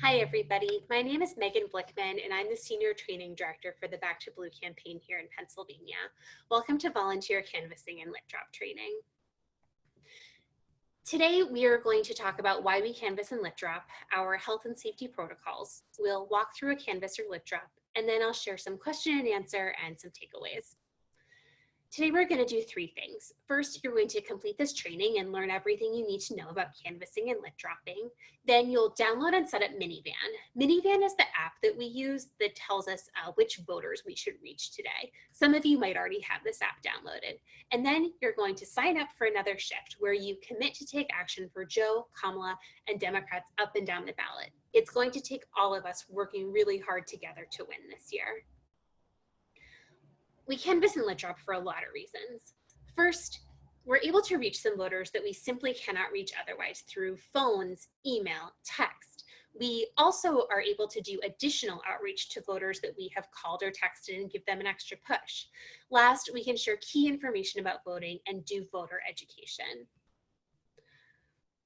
Hi, everybody. My name is Meghan Blickman, and I'm the Senior Training Director for the Back2Blue campaign here in Pennsylvania. Welcome to Volunteer Canvassing and Lit Drop Training. Today, we are going to talk about why we canvass and lit drop, our health and safety protocols. We'll walk through a canvas or lit drop, and then I'll share some question and answer and some takeaways. Today, we're going to do three things. First, you're going to complete this training and learn everything you need to know about canvassing and lit dropping. Then you'll download and set up Minivan. Minivan is the app that we use that tells us which voters we should reach today. Some of you might already have this app downloaded. And then you're going to sign up for another shift where you commit to take action for Joe, Kamala, and Democrats up and down the ballot. It's going to take all of us working really hard together to win this year. We canvass and lit drop for a lot of reasons. First, we're able to reach some voters that we simply cannot reach otherwise through phones, email, text. We also are able to do additional outreach to voters that we have called or texted and give them an extra push. Last, we can share key information about voting and do voter education.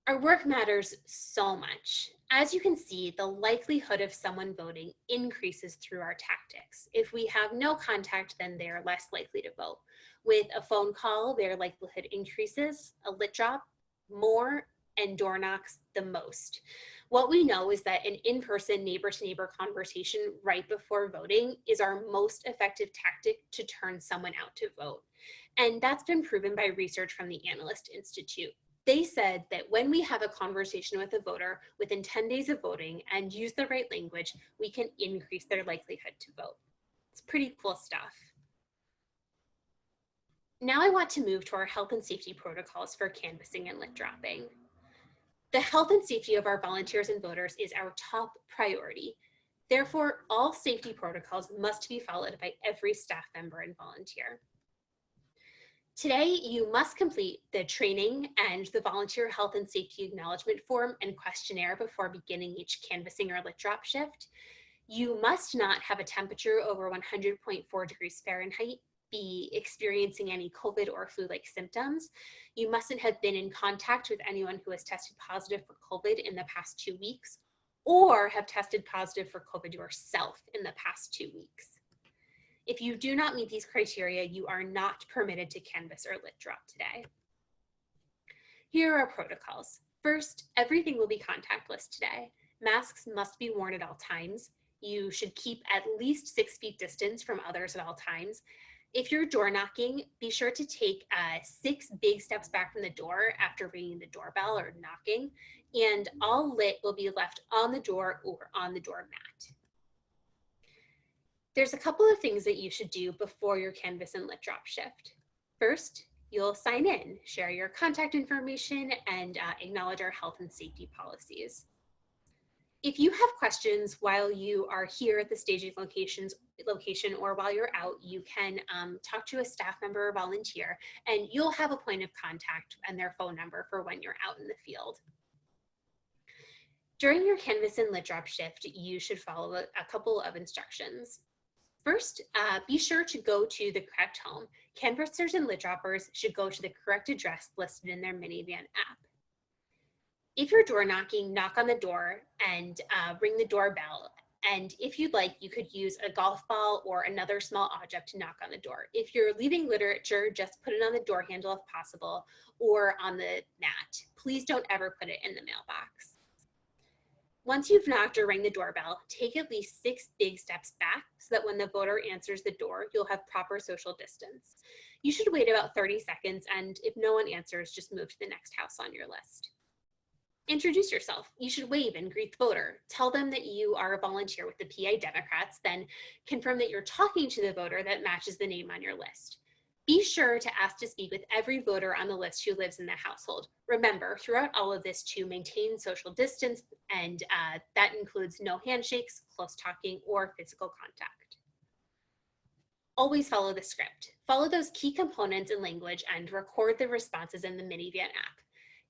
Our work matters so much. As you can see, the likelihood of someone voting increases through our tactics. If we have no contact, then they are less likely to vote. With a phone call, their likelihood increases, a lit drop more, and door knocks the most. What we know is that an in-person neighbor-to-neighbor conversation right before voting is our most effective tactic to turn someone out to vote. And that's been proven by research from the Analyst Institute. They said that when we have a conversation with a voter within 10 days of voting and use the right language, we can increase their likelihood to vote. It's pretty cool stuff. Now I want to move to our health and safety protocols for canvassing and lit dropping. The health and safety of our volunteers and voters is our top priority. Therefore, all safety protocols must be followed by every staff member and volunteer. Today, you must complete the training and the volunteer health and safety acknowledgement form and questionnaire before beginning each canvassing or lit drop shift. You must not have a temperature over 100.4 degrees Fahrenheit, be experiencing any COVID or flu-like symptoms. You mustn't have been in contact with anyone who has tested positive for COVID in the past 2 weeks, or have tested positive for COVID yourself in the past 2 weeks. If you do not meet these criteria, you are not permitted to canvass or lit drop today. Here are our protocols. First, everything will be contactless today. Masks must be worn at all times. You should keep at least 6 feet distance from others at all times. If you're door knocking, be sure to take 6 big steps back from the door after ringing the doorbell or knocking, and all lit will be left on the door or on the doormat. There's a couple of things that you should do before your canvass and lit drop shift. First, you'll sign in, share your contact information, and acknowledge our health and safety policies. If you have questions while you are here at the staging location or while you're out, you can talk to a staff member or volunteer, and you'll have a point of contact and their phone number for when you're out in the field. During your canvass and lit drop shift, you should follow a couple of instructions. First, be sure to go to the correct home. Canvassers and lit droppers should go to the correct address listed in their Minivan app. If you're door knocking, knock on the door and ring the doorbell. And if you'd like, you could use a golf ball or another small object to knock on the door. If you're leaving literature, just put it on the door handle if possible, or on the mat. Please don't ever put it in the mailbox. Once you've knocked or rang the doorbell, take at least 6 big steps back so that when the voter answers the door, you'll have proper social distance. You should wait about 30 seconds, and if no one answers, just move to the next house on your list. Introduce yourself. You should wave and greet the voter. Tell them that you are a volunteer with the PA Democrats, then confirm that you're talking to the voter that matches the name on your list. Be sure to ask to speak with every voter on the list who lives in the household. Remember, throughout all of this, to maintain social distance, and that includes no handshakes, close talking, or physical contact. Always follow the script. Follow those key components in language and record the responses in the Minivan app.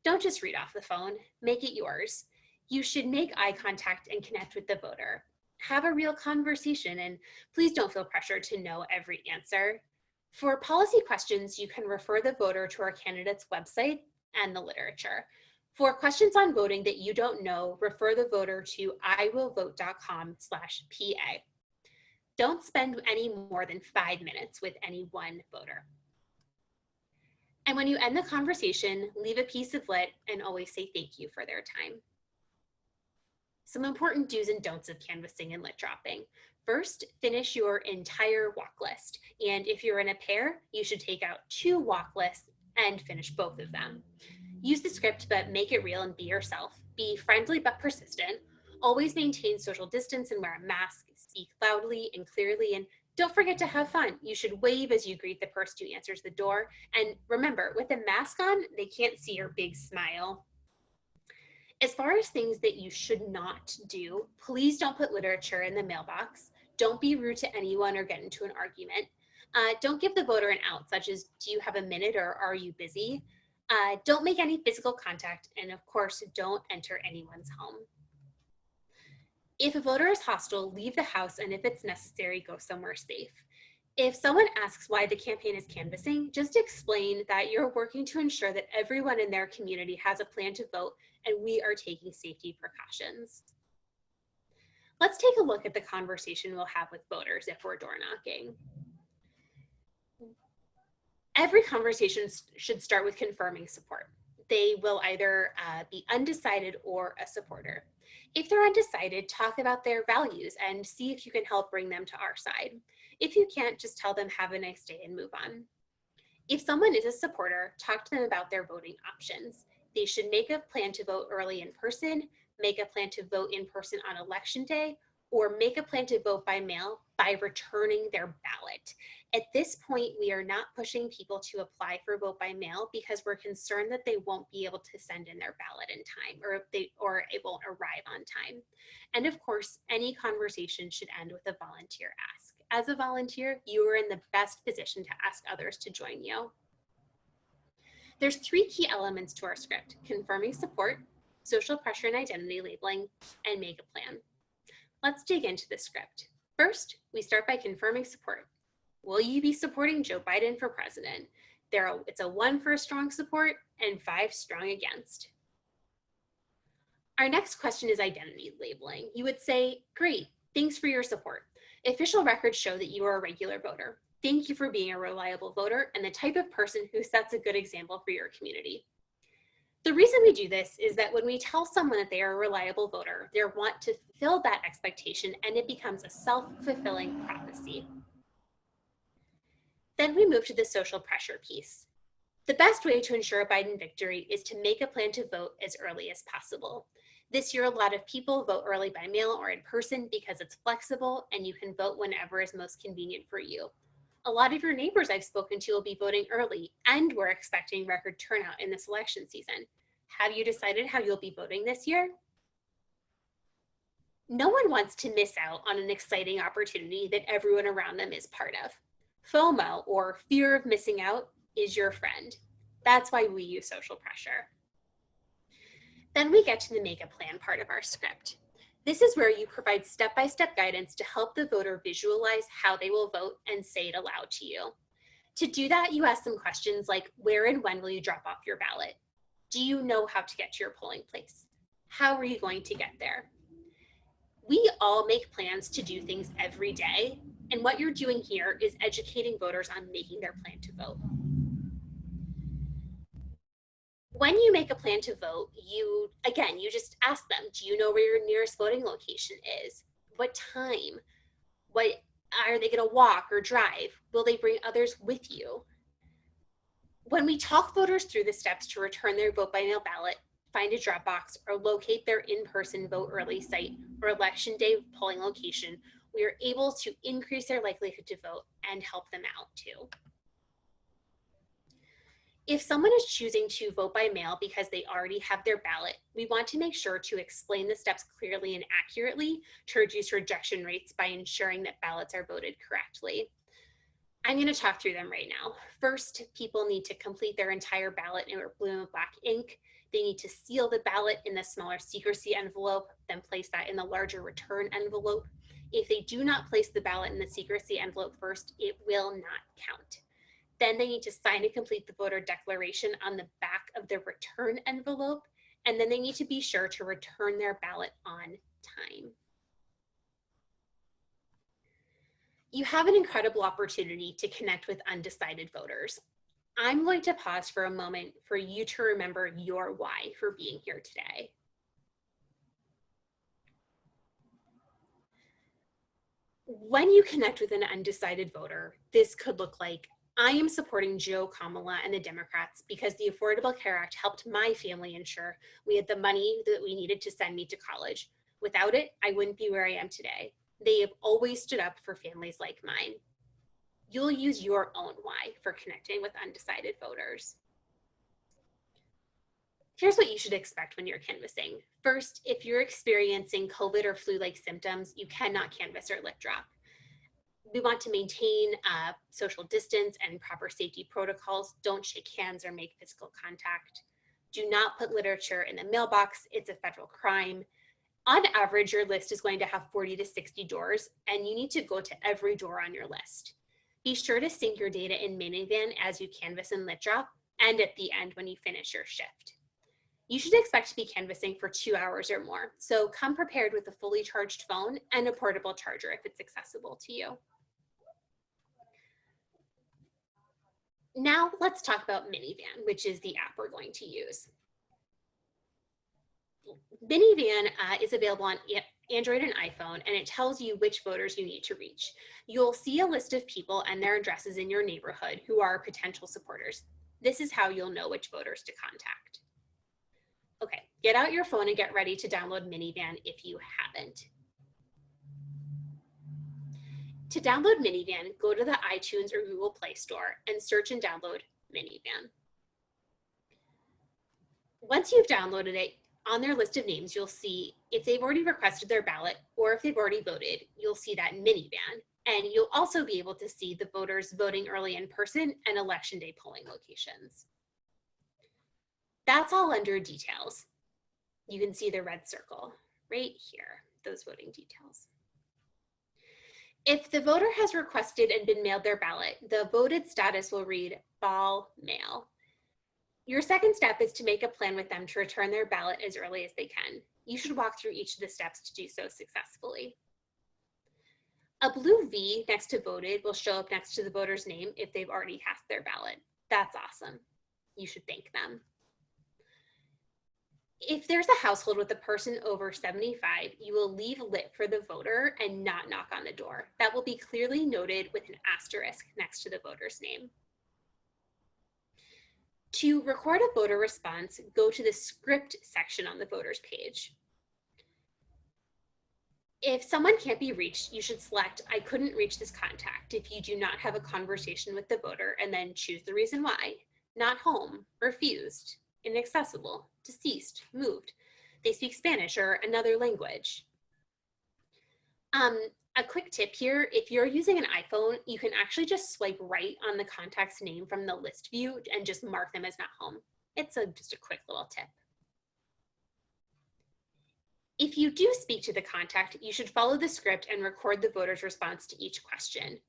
Don't just read off the phone, make it yours. You should make eye contact and connect with the voter. Have a real conversation, and please don't feel pressure to know every answer. For policy questions, you can refer the voter to our candidate's website and the literature. For questions on voting that you don't know, refer the voter to iwillvote.com/PA. Don't spend any more than 5 minutes with any one voter. And when you end the conversation, leave a piece of lit and always say thank you for their time. Some important do's and don'ts of canvassing and lit dropping. First, finish your entire walk list. And if you're in a pair, you should take out 2 walk lists and finish both of them. Use the script, but make it real and be yourself. Be friendly but persistent. Always maintain social distance and wear a mask. Speak loudly and clearly, and don't forget to have fun. You should wave as you greet the person who answers the door. And remember, with a mask on, they can't see your big smile. As far as things that you should not do, please don't put literature in the mailbox. Don't be rude to anyone or get into an argument. Don't give the voter an out, such as, do you have a minute or are you busy? Don't make any physical contact, and of course, don't enter anyone's home. If a voter is hostile, leave the house, and if it's necessary, go somewhere safe. If someone asks why the campaign is canvassing, just explain that you're working to ensure that everyone in their community has a plan to vote, and we are taking safety precautions. Let's take a look at the conversation we'll have with voters if we're door knocking. Every conversation should start with confirming support. They will either be undecided or a supporter. If they're undecided, talk about their values and see if you can help bring them to our side. If you can't, just tell them have a nice day and move on. If someone is a supporter, talk to them about their voting options. They should make a plan to vote early in person, make a plan to vote in person on election day, or make a plan to vote by mail by returning their ballot. At this point, we are not pushing people to apply for vote by mail because we're concerned that they won't be able to send in their ballot in time, or it won't arrive on time. And of course, any conversation should end with a volunteer ask. As a volunteer, you are in the best position to ask others to join you. There's 3 key elements to our script: confirming support, social pressure and identity labeling, and make a plan. Let's dig into the script. First, we start by confirming support. Will you be supporting Joe Biden for president? It's a 1 for strong support and 5 strong against. Our next question is identity labeling. You would say, great, thanks for your support. Official records show that you are a regular voter. Thank you for being a reliable voter and the type of person who sets a good example for your community. The reason we do this is that when we tell someone that they are a reliable voter, they want to fulfill that expectation, and it becomes a self-fulfilling prophecy. Then we move to the social pressure piece. The best way to ensure a Biden victory is to make a plan to vote as early as possible. This year, a lot of people vote early by mail or in person because it's flexible and you can vote whenever is most convenient for you. A lot of your neighbors I've spoken to will be voting early, and we're expecting record turnout in this election season. Have you decided how you'll be voting this year? No one wants to miss out on an exciting opportunity that everyone around them is part of. FOMO, or fear of missing out, is your friend. That's why we use social pressure. Then we get to the make a plan part of our script. This is where you provide step-by-step guidance to help the voter visualize how they will vote and say it aloud to you. To do that, you ask some questions like, where and when will you drop off your ballot? Do you know how to get to your polling place? How are you going to get there? We all make plans to do things every day, and what you're doing here is educating voters on making their plan to vote. When you make a plan to vote, you just ask them, do you know where your nearest voting location is? What time? What are they going to walk or drive? Will they bring others with you? When we talk voters through the steps to return their vote by mail ballot, find a drop box, or locate their in-person vote early site or election day polling location, we are able to increase their likelihood to vote and help them out too. If someone is choosing to vote by mail because they already have their ballot, we want to make sure to explain the steps clearly and accurately to reduce rejection rates by ensuring that ballots are voted correctly. I'm going to talk through them right now. First, people need to complete their entire ballot in blue and black ink. They need to seal the ballot in the smaller secrecy envelope, then place that in the larger return envelope. If they do not place the ballot in the secrecy envelope first, it will not count. Then they need to sign and complete the voter declaration on the back of the return envelope, and then they need to be sure to return their ballot on time. You have an incredible opportunity to connect with undecided voters. I'm going to pause for a moment for you to remember your why for being here today. When you connect with an undecided voter, this could look like, I am supporting Joe, Kamala, and the Democrats because the Affordable Care Act helped my family ensure we had the money that we needed to send me to college. Without it, I wouldn't be where I am today. They have always stood up for families like mine. You'll use your own why for connecting with undecided voters. Here's what you should expect when you're canvassing. First, if you're experiencing COVID or flu-like symptoms, you cannot canvass or lip drop. We want to maintain social distance and proper safety protocols. Don't shake hands or make physical contact. Do not put literature in the mailbox. It's a federal crime. On average, your list is going to have 40 to 60 doors, and you need to go to every door on your list. Be sure to sync your data in Minivan as you canvass and lit drop, and at the end when you finish your shift. You should expect to be canvassing for 2 hours or more, so come prepared with a fully charged phone and a portable charger if it's accessible to you. Now let's talk about Minivan, which is the app we're going to use. Minivan is available on Android and iPhone, and it tells you which voters you need to reach. You'll see a list of people and their addresses in your neighborhood who are potential supporters. This is how you'll know which voters to contact. Okay, get out your phone and get ready to download Minivan if you haven't. To download Minivan, go to the iTunes or Google Play Store and search and download Minivan. Once you've downloaded it, on their list of names, you'll see if they've already requested their ballot or if they've already voted, you'll see that Minivan. And you'll also be able to see the voters voting early in person and election day polling locations. That's all under details. You can see the red circle right here, those voting details. If the voter has requested and been mailed their ballot, the voted status will read Ball Mail. Your second step is to make a plan with them to return their ballot as early as they can. You should walk through each of the steps to do so successfully. A blue V next to voted will show up next to the voter's name if they've already cast their ballot. That's awesome. You should thank them. If there's a household with a person over 75, you will leave lit for the voter and not knock on the door. That will be clearly noted with an asterisk next to the voter's name. To record a voter response, go to the script section on the voter's page. If someone can't be reached, you should select I couldn't reach this contact if you do not have a conversation with the voter, and then choose the reason why. Not home, refused, inaccessible, deceased, moved. They speak Spanish or another language. A quick tip here, if you're using an iPhone, you can actually just swipe right on the contact's name from the list view and just mark them as not home. It's just a quick little tip. If you do speak to the contact, you should follow the script and record the voter's response to each question.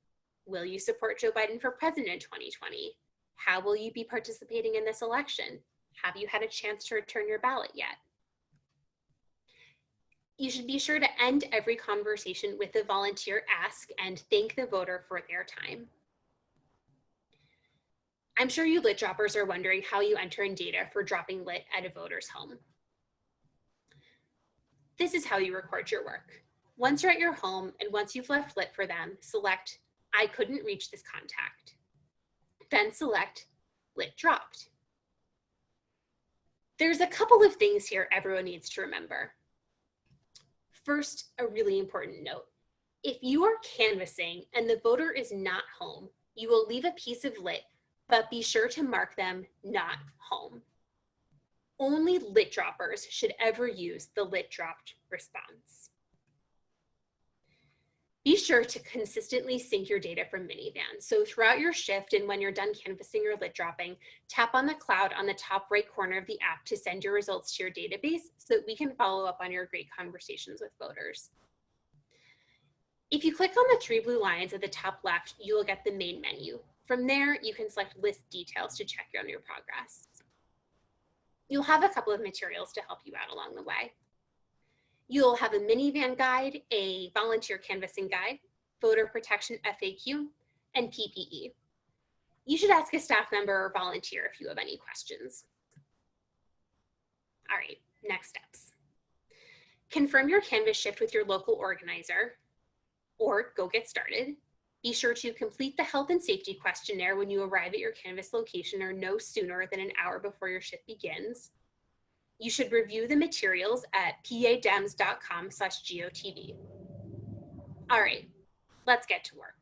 Will you support Joe Biden for president in 2020? How will you be participating in this election? Have you had a chance to return your ballot yet? You should be sure to end every conversation with a volunteer ask and thank the voter for their time. I'm sure you lit droppers are wondering how you enter in data for dropping lit at a voter's home. This is how you record your work. Once you're at your home and once you've left lit for them, select I couldn't reach this contact. Then select lit dropped. There's a couple of things here everyone needs to remember. First, a really important note. If you are canvassing and the voter is not home, you will leave a piece of lit, but be sure to mark them not home. Only lit droppers should ever use the lit dropped response. Be sure to consistently sync your data from Minivan. So throughout your shift and when you're done canvassing or lit dropping, tap on the cloud on the top right corner of the app to send your results to your database so that we can follow up on your great conversations with voters. If you click on the 3 blue lines at the top left, you will get the main menu. From there, you can select list details to check on your progress. You'll have a couple of materials to help you out along the way. You'll have a minivan guide, a volunteer canvassing guide, voter protection FAQ, and PPE. You should ask a staff member or volunteer if you have any questions. All right, next steps. Confirm your canvas shift with your local organizer or go get started. Be sure to complete the health and safety questionnaire when you arrive at your canvas location or no sooner than an hour before your shift begins. You should review the materials at padems.com/GOTV. All right, let's get to work.